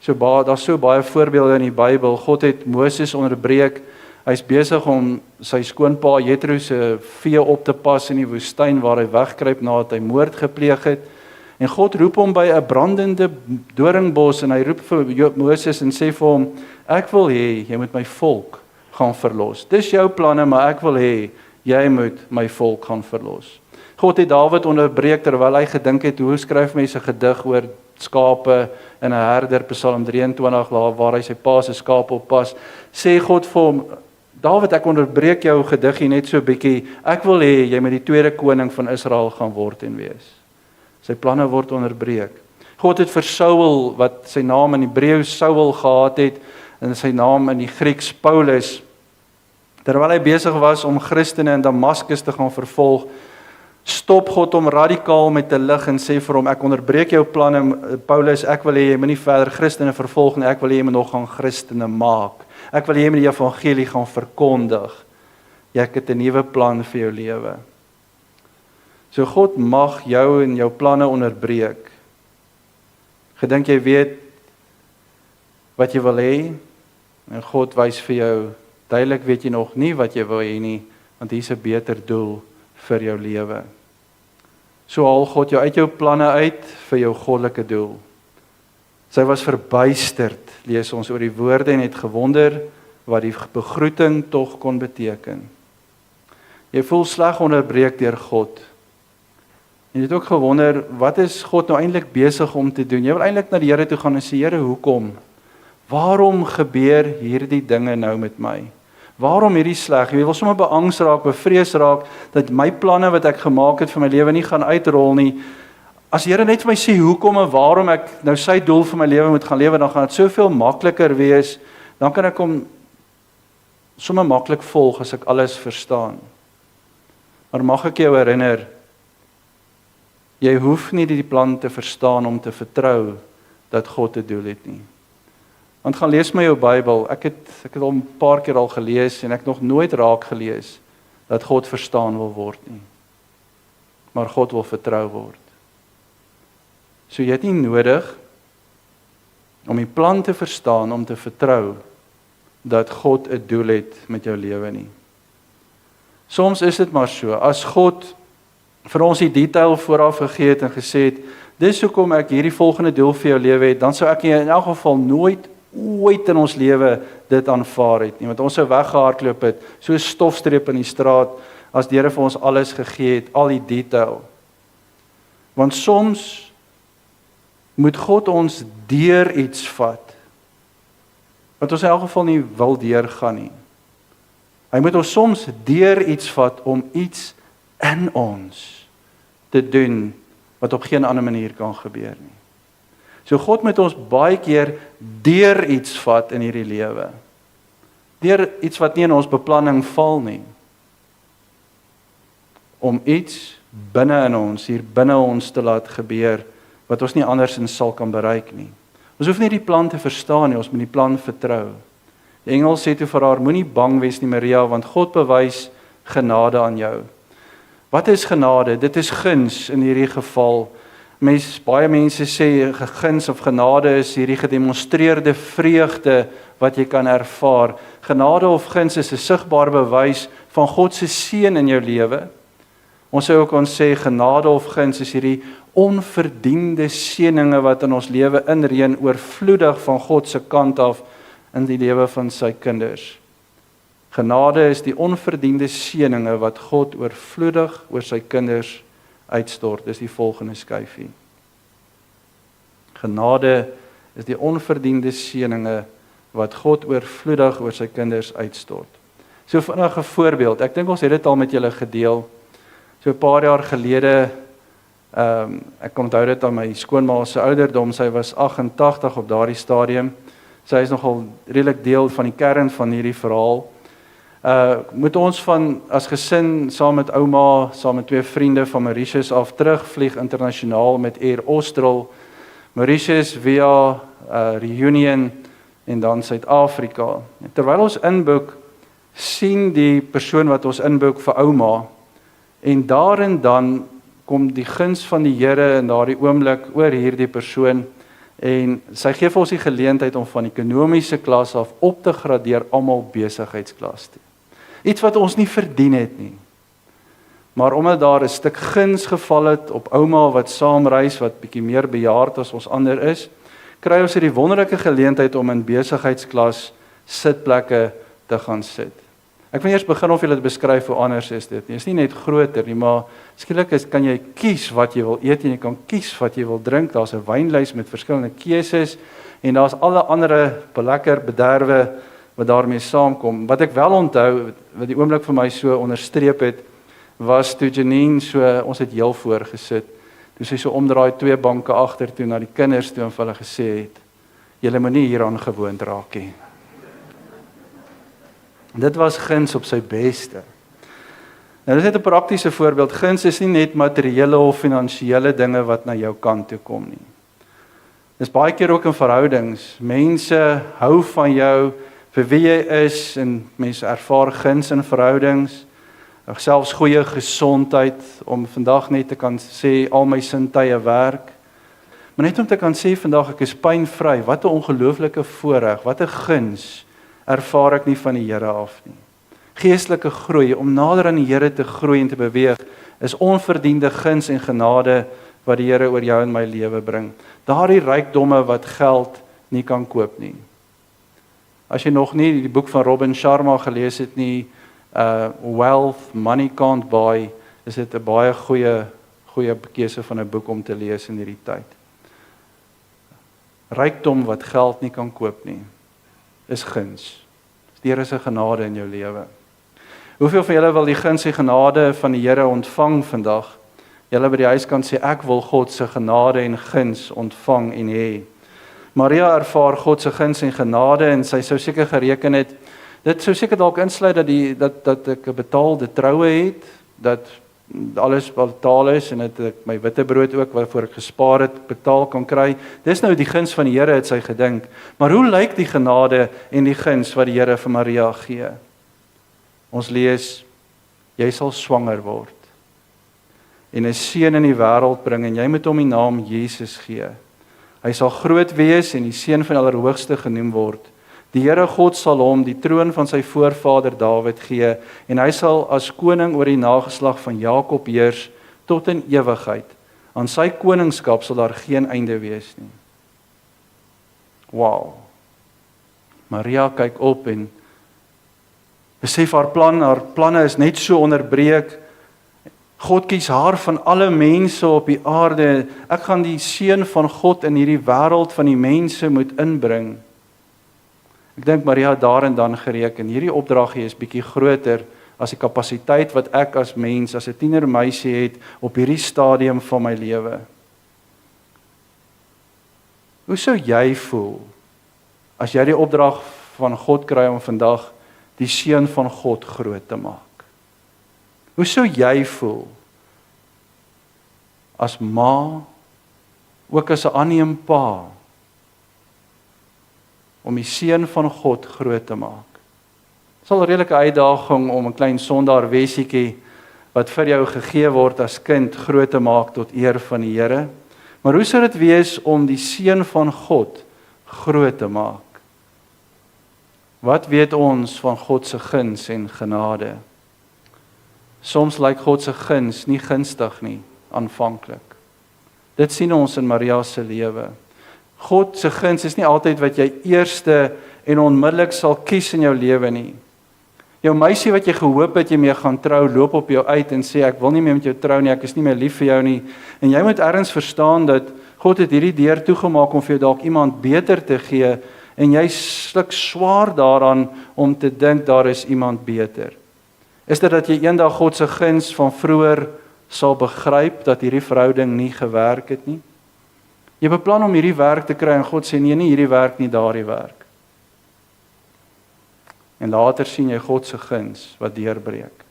Daar's so baie voorbeelde in die Bybel. God het Moses onderbreek. Hy's besig om sy skoonpa Jethro se vee op te pas in die woestyn waar hy wegkruip nadat hy moord gepleeg het. En God roep hom by 'n brandende doringbos en hy roep vir Moses en sê vir hom, ek wil hê jy moet my volk gaan verlos. Dis jou planne, maar ek wil hê jy moet my volk gaan verlos. God het Dawid onderbreek terwyl hy gedink het, hoe skryf mense 'n gedig oor skape en 'n herder, Psalm 23, waar hy sy pa se skape oppas. Sê God vir hom, Dawid, ek onderbreek jou gediggie net so 'n bietjie. Ek wil hê jy moet die tweede koning van Israel gaan word en wees. Sy planne word onderbreek. God het vir Saul, wat sy naam in Hebreëus Saul gehad het, en sy naam in die Grieks Paulus, terwyl hy besig was om Christene in Damaskus te gaan vervolg, stop God hom radikaal met 'n lig en sê vir hom, ek onderbreek jou planne, Paulus, ek wil hê jy moet nie verder Christene vervolg nie, ek wil hê jy moet nog gaan Christene maak. Ek wil hê jy moet die evangelie gaan verkondig. Ek het 'n nuwe plan vir jou lewe. So God mag jou en jou planne onderbreek. Gedink jy weet wat jy wil hê, en God wys vir jou, duidelik weet jy nog nie wat jy wil hê nie, want hier's 'n beter doel vir jou lewe. So haal God jou uit jou planne uit vir jou goddelike doel. Sy was verbuisterd, lees ons oor die woorde, en het gewonder wat die begroeting tog kon beteken. Jy voel sleg onderbreek deur God. En jy het ook gewonder, wat is God nou eintlik besig om te doen? Jy wil eintlik na die Here toe gaan en sê, Here, hoekom? Waarom gebeur hierdie dinge nou met my? Waarom hierdie sleg? Jy wil sommer beangs raak, bevrees raak, dat my planne wat ek gemaak het vir my lewe nie gaan uitrol nie. As die Here net vir my sê, hoekom en waarom ek nou sy doel vir my lewe moet gaan lewe, dan gaan dit soveel makliker wees, dan kan ek hom sommer maklik volg as ek alles verstaan. Maar mag ek jou herinner, jy hoef nie die plan te verstaan om te vertrou dat God 'n doel het nie. Want gaan lees my jou Bybel, ek het al 'n paar keer al gelees en ek nog nooit raak gelees dat God verstaan wil word nie. Maar God wil vertrou word. So jy het nie nodig om die plan te verstaan, om te vertrou dat God 'n doel het met jou lewe nie. Soms is dit maar so, as God vir ons die detail vooraf gegee het en gesê het, dis hoekom ek hierdie volgende doel vir jou lewe het, dan sou ek in elk geval nooit ooit in ons lewe dit aanvaar het nie, want ons sou weggehardloop het, so 'n stofstreep in die straat, as die Here vir ons alles gegee het, al die detail. Want soms moet God ons deur iets vat, wat ons in elk geval nie wil deurgaan nie. Hy moet ons soms deur iets vat om iets in ons te doen wat op geen ander manier kan gebeur nie. So God moet ons baie keer deur iets vat in hierdie lewe. Deur iets wat nie in ons beplanning val nie. Om iets binne in ons, hier binne ons te laat gebeur, wat ons nie andersins sal kan bereik nie. Ons hoef nie die plan te verstaan nie, ons moet die plan vertrou. Die engel sê toe vir haar, moenie bang wees nie Maria, want God bewys genade aan jou. Wat is genade? Dit is guns in hierdie geval. Baie mense sê guns of genade is hierdie gedemonstreerde vreugde wat jy kan ervaar. Genade of guns is 'n sigbare bewys van God se seën in jou lewe. Ons sou ook kon sê genade of guns is hierdie onverdiende seëninge wat in ons lewe inreën oorvloedig van God se kant af in die lewe van sy kinders. Genade is die onverdiende seëninge wat God oorvloedig oor sy kinders uitstort. Dis die volgende skyfie. Genade is die onverdiende seëninge wat God oorvloedig oor sy kinders uitstort. So vinnig 'n voorbeeld. Ek dink ons het dit al met julle gedeel. So 'n paar jaar gelede, ek onthou dit aan my skoonma se ouderdom, sy was 88 op daardie stadium. Sy is nogal redelik deel van die kern van hierdie verhaal. Moet ons as gesin saam met ouma, saam met 2 vriende van Mauritius af terugvlieg internasionaal met Air Austral. Mauritius via Reunion en dan Suid-Afrika. Terwyl ons inboek, sien die persoon wat ons inboek vir ouma, en daarin dan kom die guns van die Here in daardie oomblik oor hierdie persoon, en sy gee vir ons die geleentheid om van ekonomiese klas af op te gradeer almal besigheidsklas toe. Iets wat ons nie verdien het nie. Maar omdat daar 'n stuk guns geval het op ouma wat saamreis, wat bietjie meer bejaard as ons ander is, kry ons hierdie wonderlike geleentheid om in besigheidsklas sitplekke te gaan sit. Ek wil eers begin of jy dit beskryf hoe anders is dit. Dit is nie net groter nie, maar skielik kan jy kies wat jy wil eet en jy kan kies wat jy wil drink. Daar's 'n wynlys met verskillende keuses en daar's alle ander lekker bederwe wat daarmee saamkom. Wat ek wel onthou, wat die oomblik vir my so onderstreep het, was toe Janine ons het heel voor gesit. Toe sy so omdraai 2 banke agter toe na die kinders toe en vir hulle gesê het, julle moenie hieraan gewoond raak nie. Dit was guns op sy beste. Nou, dit is net 'n praktiese voorbeeld. Guns is nie net materiële of finansiële dinge wat na jou kant toe kom nie. Dis baie keer ook in verhoudings. Mense hou van jou vir wie jy is en mense ervaar guns in verhoudings. Selfs goeie gesondheid om vandag net te kan sê al my sintuie werk. Maar net om te kan sê vandag ek is pynvry. Wat 'n ongelooflike voorreg, wat 'n guns ervaar ek nie van die Here af nie. Geestelike groei, om nader aan die Here te groei en te beweeg, is onverdiende guns en genade wat die Here oor jou en my lewe bring. Daardie rykdomme wat geld nie kan koop nie. As jy nog nie die boek van Robin Sharma gelees het nie, Wealth, Money Can't Buy, is dit 'n baie goeie keuse van 'n boek om te lees in hierdie tyd. Rykdom wat geld nie kan koop nie, is guns. Die Here se genade in jou lewe. Hoeveel van julle wil die guns en genade van die Here ontvang vandag? Julle by die huis kan sê, ek wil God se genade en guns ontvang en hê. Maria ervaar God se guns en genade en sy sou seker gereken het, dit sou seker dalk insluit dat ek 'n betaalde troue het, dat alles betaal is en dat ek my witbrood ook waarvoor ek gespaar het betaal kan kry. Dis nou die guns van die Here, het sy gedink. Maar hoe lyk die genade en die guns wat die Here vir Maria gee? Ons lees, jy sal swanger word en 'n seun in die wêreld bring en jy moet hom die naam Jesus gee. Hy sal groot wees en die seun van die Allerhoogste genoem word. Die Here God sal hom die troon van sy voorvader Dawid gee en hy sal as koning oor die nageslag van Jakob heers tot in ewigheid. Aan sy koningskap sal daar geen einde wees nie. Wow. Maria kyk op en besef haar planne is net so onderbreek. God kies haar van alle mense op die aarde. Ek gaan die seun van God in hierdie wêreld van die mense moet inbring. Ek dink Maria daar en dan gereken, hierdie opdragie is bietjie groter as die kapasiteit wat ek as mens, as 'n tienermeisie het op hierdie stadium van my lewe. Hoe sou jy voel as jy die opdrag van God kry om vandag die seun van God groot te maak? Hoe sou jy voel as ma, ook as 'n aanneem pa, om die seun van God groot te maak? Dit sal 'n redelike uitdaging om 'n klein sondaar wesietjie wat vir jou gegee word as kind groot te maak tot eer van die Here. Maar hoe sou dit wees om die seun van God groot te maak? Wat weet ons van God se guns en genade? Soms lyk God se guns nie gunstig nie, aanvanklik. Dit sien ons in Maria se lewe. God se guns is nie altyd wat jy eerste en onmiddellik sal kies in jou lewe nie. Jou meisie wat jy gehoop het jy mee gaan trou, loop op jou uit en sê ek wil nie meer met jou trou nie, ek is nie meer lief vir jou nie. En jy moet ergens verstaan dat God het hierdie deur toegemaak om vir jou dalk iemand beter te gee en jy sluk swaar daaraan om te dink daar is iemand beter. Is dit dat jy eendag God se guns van vroeër sal begryp dat hierdie verhouding nie gewerk het nie? Jy beplan om hierdie werk te kry en God sê nee, nie hierdie werk nie, daardie werk. En later sien jy God se guns wat deurbreek.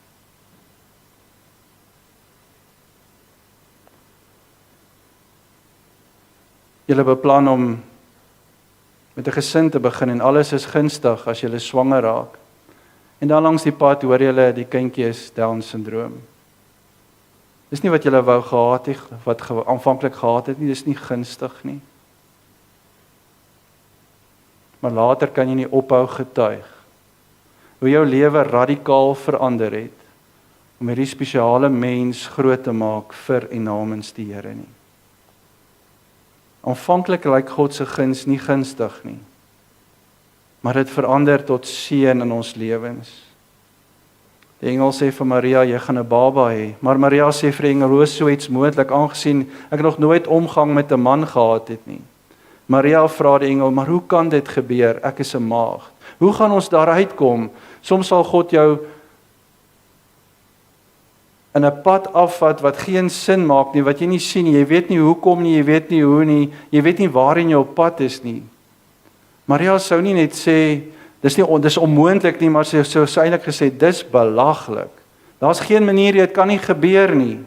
Julle beplan om met 'n gesin te begin en alles is gunstig as julle swanger raak. En dan langs die pad hoor julle die kindjie is Down syndroom. Dis nie wat julle wou gehad het, wat aanvanklik gehad het nie, dis nie gunstig nie. Maar later kan jy nie ophou getuig hoe jou lewe radikaal verander het om hierdie spesiale mens groot te maak vir en namens die Here nie. Aanvanklik lyk God se guns nie gunstig nie, maar dit verander tot seën in ons lewens. Die engel sê vir Maria, jy gaan 'n baba hê, maar Maria sê vir die engel, hoe is so iets moontlik, aangesien ek nog nooit omgang met 'n man gehad het nie. Maria vra die engel, maar hoe kan dit gebeur? Ek is 'n maagd. Hoe gaan ons daaruit kom? Soms sal God jou in 'n pad afvat wat geen sin maak nie, wat jy nie sien nie, jy weet nie hoekom nie, jy weet nie hoe nie, jy weet nie waarin jou pad is nie. Maria sou nie net sê, dis onmoontlik nie, maar sy sou eintlik gesê, dis belaglik. Daar's geen manier, dit kan nie gebeur nie.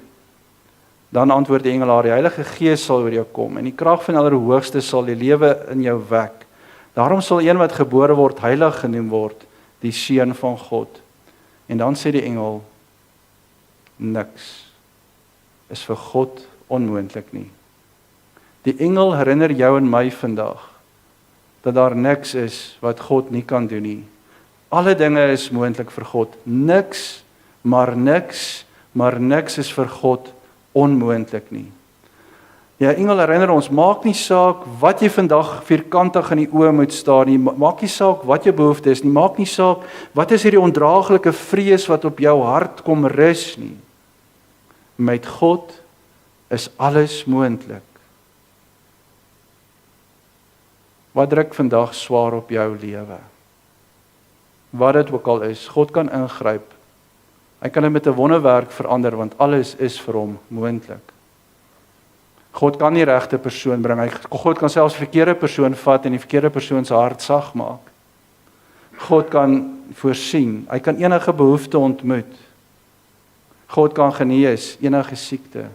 Dan antwoord die engel haar, die Heilige Gees sal oor jou kom, en die krag van Allerhoogste sal die lewe in jou wek. Daarom sal een wat gebore word, heilig genoem word, die seun van God. En dan sê die engel, niks is vir God onmoontlik nie. Die engel herinner jou en my vandag, dat daar niks is wat God nie kan doen nie. Alle dinge is moontlik vir God. Niks is vir God onmoontlik nie. Ja, engel herinner ons, maak nie saak wat jy vandag vierkantig in die oë moet staar nie, maak nie saak wat jou behoefte is nie, maak nie saak wat is hierdie ondraaglike vrees wat op jou hart kom rus nie. Met God is alles moontlik. Wat druk vandag swaar op jou lewe? Wat dit ook al is, God kan ingryp. Hy kan dit met 'n wonderwerk verander, want alles is vir hom moontlik. God kan die regte persoon bring. God kan selfs die verkeerde persoon vat en die verkeerde persoon se hart sag maak. God kan voorsien. Hy kan enige behoefte ontmoet. God kan genees enige siekte.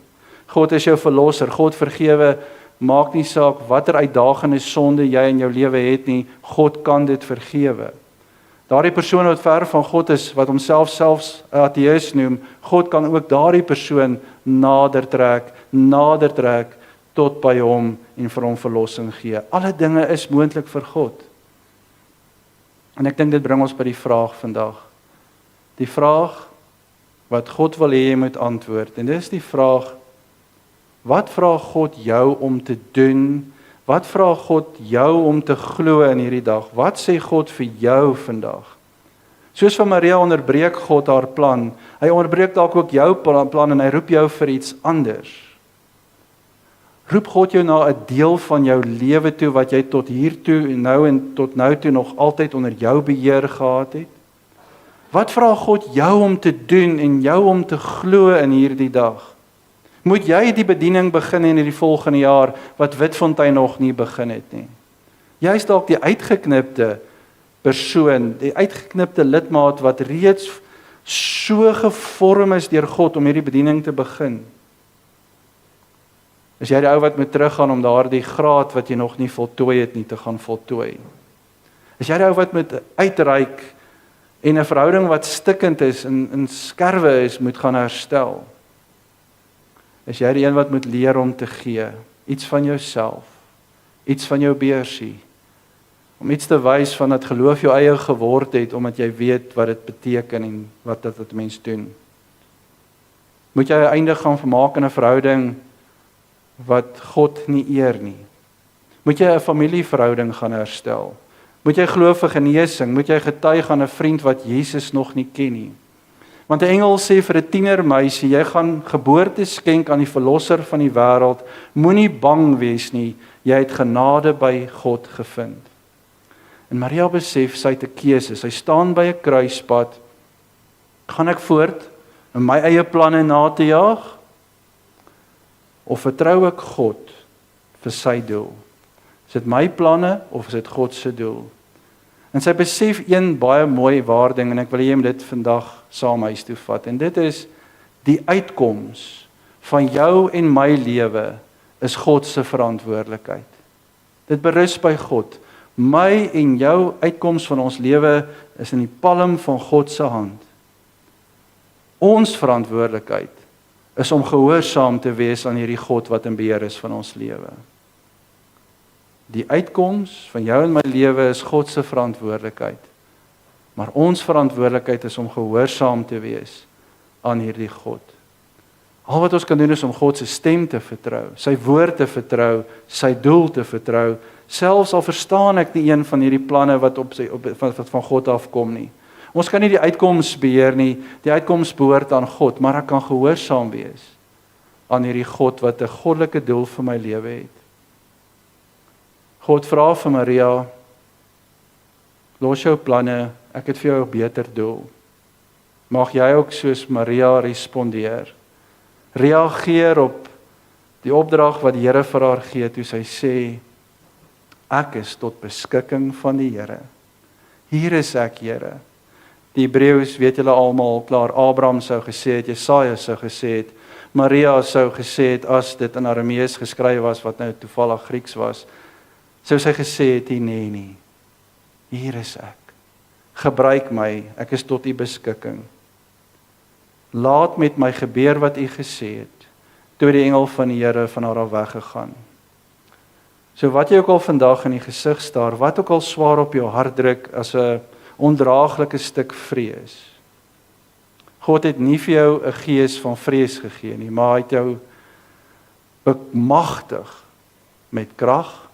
God is jou verlosser. God vergewe. Maak nie saak watter uitdagende sonde jy in jou lewe het nie. God kan dit vergewe. Daardie persoon wat ver van God is, wat homself selfs 'n ateïs noem, God kan ook daardie persoon nader trek tot by hom en vir hom verlossing gee. Alle dinge is moontlik vir God. En ek dink dit bring ons by die vraag vandag. Die vraag wat God wil hê jy moet antwoord. En dit is die vraag, wat vra God jou om te doen? Wat vra God jou om te glo in hierdie dag? Wat sê God vir jou vandag? Soos van Maria onderbreek God haar plan. Hy onderbreek dalk ook jou plan en hy roep jou vir iets anders. Roep God jou na 'n deel van jou lewe toe wat jy tot hier toe en tot nou toe nog altyd onder jou beheer gehad het? Wat vra God jou om te doen en jou om te glo in hierdie dag? Moet jy die bediening begin in die volgende jaar wat Witfontein nog nie begin het nie? Jy is dalk die uitgeknipte persoon, die uitgeknipte lidmaat wat reeds so gevorm is deur God om hierdie bediening te begin. Is jy die ou wat moet teruggaan om daardie graad wat jy nog nie voltooi het nie te gaan voltooi? Is jy die ou wat moet uitreik en 'n verhouding wat stikkend is en in skerwe is moet gaan herstel? Is jy die een wat moet leer om te gee, iets van jouself, iets van jou beursie, om iets te wys van dat geloof jou eie geword het, omdat jy weet wat dit beteken en wat dit mens doen? Moet jy 'n einde gaan vermaak in 'n verhouding wat God nie eer nie? Moet jy 'n familieverhouding gaan herstel? Moet jy glo vir genesing? Moet jy getuig aan 'n vriend wat Jesus nog nie ken nie? Want die engel sê vir 'n tienermeisie, jy gaan geboorte skenk aan die verlosser van die wêreld. Moenie bang wees nie, jy het genade by God gevind. En Maria besef sy het 'n keuse. Sy staan by 'n kruispad. Gaan ek voort om my eie planne na te jaag? Of vertrou ek God vir sy doel? Is dit my planne of is dit God se doel? En sy besef een baie mooi waarding en ek wil hê dit vandag saam huis toe vat. En dit is die uitkoms van jou en my lewe is God se verantwoordelikheid. Dit berus by God. My en jou uitkoms van ons lewe is in die palm van God se hand. Ons verantwoordelikheid is om gehoorsaam te wees aan hierdie God wat in beheer is van ons lewe. Die uitkoms van jou en my lewe is God se verantwoordelikheid. Maar ons verantwoordelikheid is om gehoorsaam te wees aan hierdie God. Al wat ons kan doen is om God se stem te vertrou, sy woord te vertrou, sy doel te vertrou, selfs al verstaan ek nie een van hierdie planne wat wat van God afkom nie. Ons kan nie die uitkoms beheer nie, die uitkoms behoort aan God, maar ek kan gehoorsaam wees aan hierdie God wat 'n goddelike doel vir my lewe het. God vra vir Maria, los jou planne, ek het vir jou 'n beter doel. Mag jy ook soos Maria respondeer. Reageer op die opdrag wat die Here vir haar gee, toe sy sê, ek is tot beskikking van die Here. Hier is ek, Here. Die Hebreëus weet julle almal klaar, Abraham sou gesê het, Jesaja sou gesê het, Maria sou gesê het, as dit in Aramees geskryf was, wat nou toevallig Grieks was, sou sy gesê het, nee, hier is ek. Gebruik my, ek is tot u beskikking. Laat met my gebeur wat u gesê het, toe die engel van die Here van haar af weggegaan. So wat jy ook al vandag in die gesig staar, wat ook al swaar op jou hart druk as 'n ondraaglike stuk vrees. God het nie vir jou 'n gees van vrees gegee nie, maar hy het jou bemagtig met krag,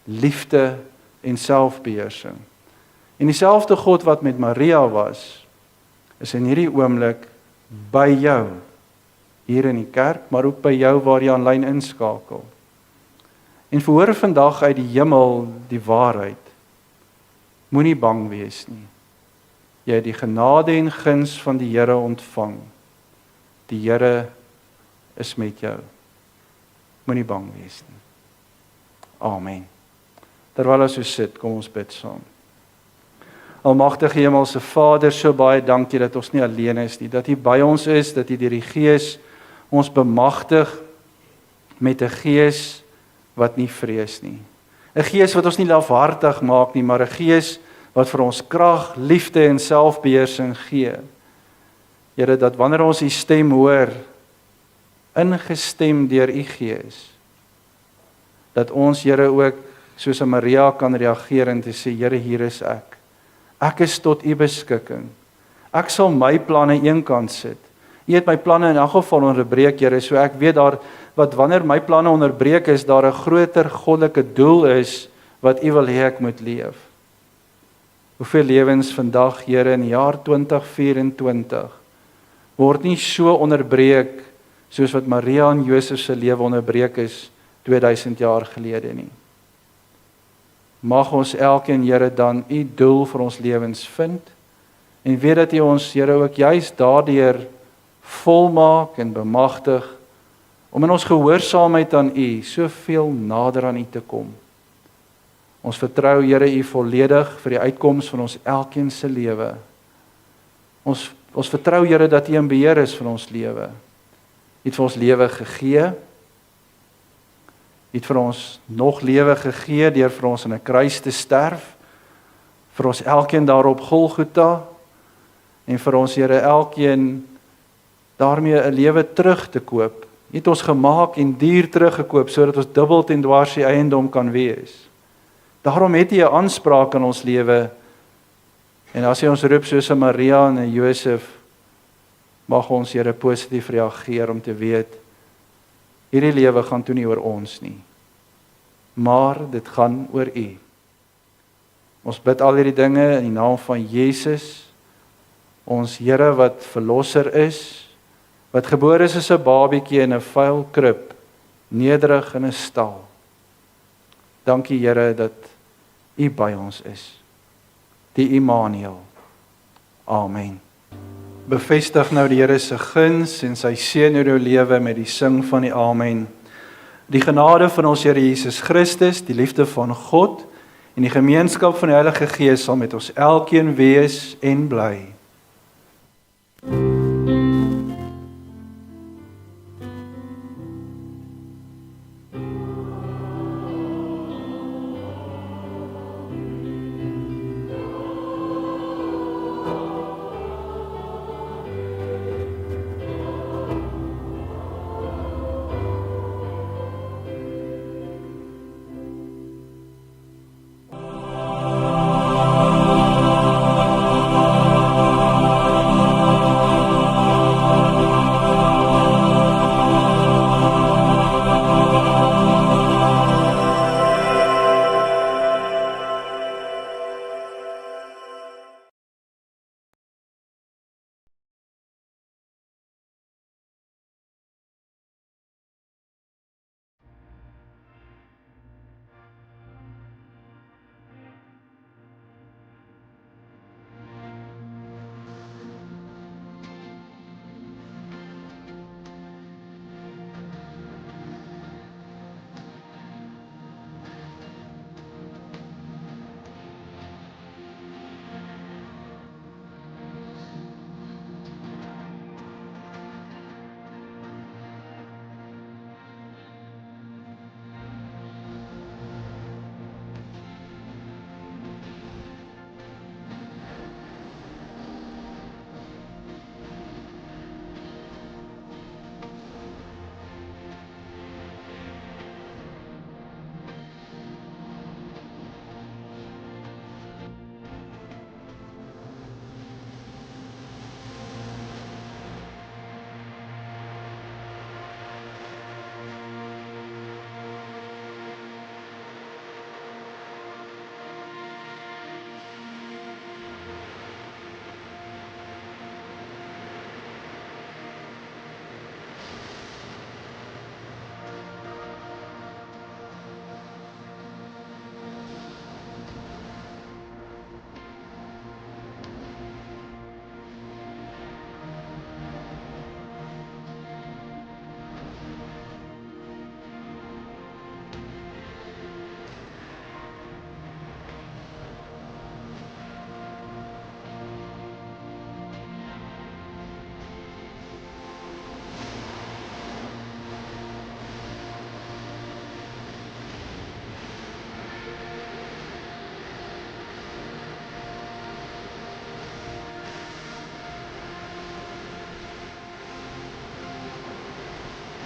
liefde en selfbeheersing. En dieselfde God wat met Maria was, is in hierdie oomblik by jou, hier in die kerk, maar ook by jou waar jy aanlyn inskakel. En verhoor vandag uit die hemel die waarheid. Moenie bang wees nie. Jy het die genade en guns van die Here ontvang. Die Here is met jou. Moenie bang wees nie. Amen. Terwyl ons so sit, kom ons bid saam. Almagtige Hemelse Vader, so baie dankie dat ons nie alleen is nie, dat U by ons is, dat U deur die Gees ons bemagtig met 'n gees wat nie vrees nie. 'n Gees wat ons nie lafhartig maak nie, maar 'n gees wat vir ons krag, liefde en selfbeheersing gee. Here, dat wanneer ons U stem hoor, ingestem deur U Gees, dat ons, Here, ook soos 'n Maria kan reageer en te sê, Here, hier is ek. Ek is tot U beskikking. Ek sal my planne eenkant sit. U het my planne in elk geval onderbreek, Here, so ek weet daar, wat wanneer my planne onderbreek is, daar 'n groter goddelike doel is, wat U wil hê ek moet leef. Hoeveel lewens vandag, Here, in die jaar 2024, word nie so onderbreek, soos wat Maria en Josef se lewe onderbreek is, 2000 jaar gelede nie. Mag ons elkeen, Here, dan U doel vir ons lewens vind, en weet dat U ons, Here, ook juist daardeur volmaak en bemagtig, om in ons gehoorsaamheid aan U, soveel nader aan U te kom. Ons vertrou, Here, U volledig vir die uitkoms van ons elkeen se lewe. Ons vertrou, Here, dat U in beheer is van ons lewe. U het vir ons lewe gegee, U het vir ons nog lewe gegee deur vir ons in 'n kruis te sterf, vir ons elkeen daar op Golgotha, en vir ons, Here, elkeen daarmee 'n lewe terug te koop. U het ons gemaak en duur teruggekoop, sodat ons dubbel en dwars die eiendom kan wees. Daarom het U 'n aanspraak in ons lewe, en as U ons roep soos 'n Maria en 'n Josef, mag ons, Here, positief reageer om te weet, hierdie lewe gaan toe nie oor ons nie, maar dit gaan oor U. Ons bid al hierdie dinge in die naam van Jesus, ons Here wat verlosser is, wat gebore is as 'n babietjie in 'n vuil krib, nederig in 'n stal. Dankie, Here, dat U by ons is. Die Immanuel. Amen. Bevestig nou die Here se guns en sy seën oor jou lewe met die sing van die Amen. Die genade van ons Here Jesus Christus, die liefde van God en die gemeenskap van die Heilige Gees sal met ons elkeen wees en bly.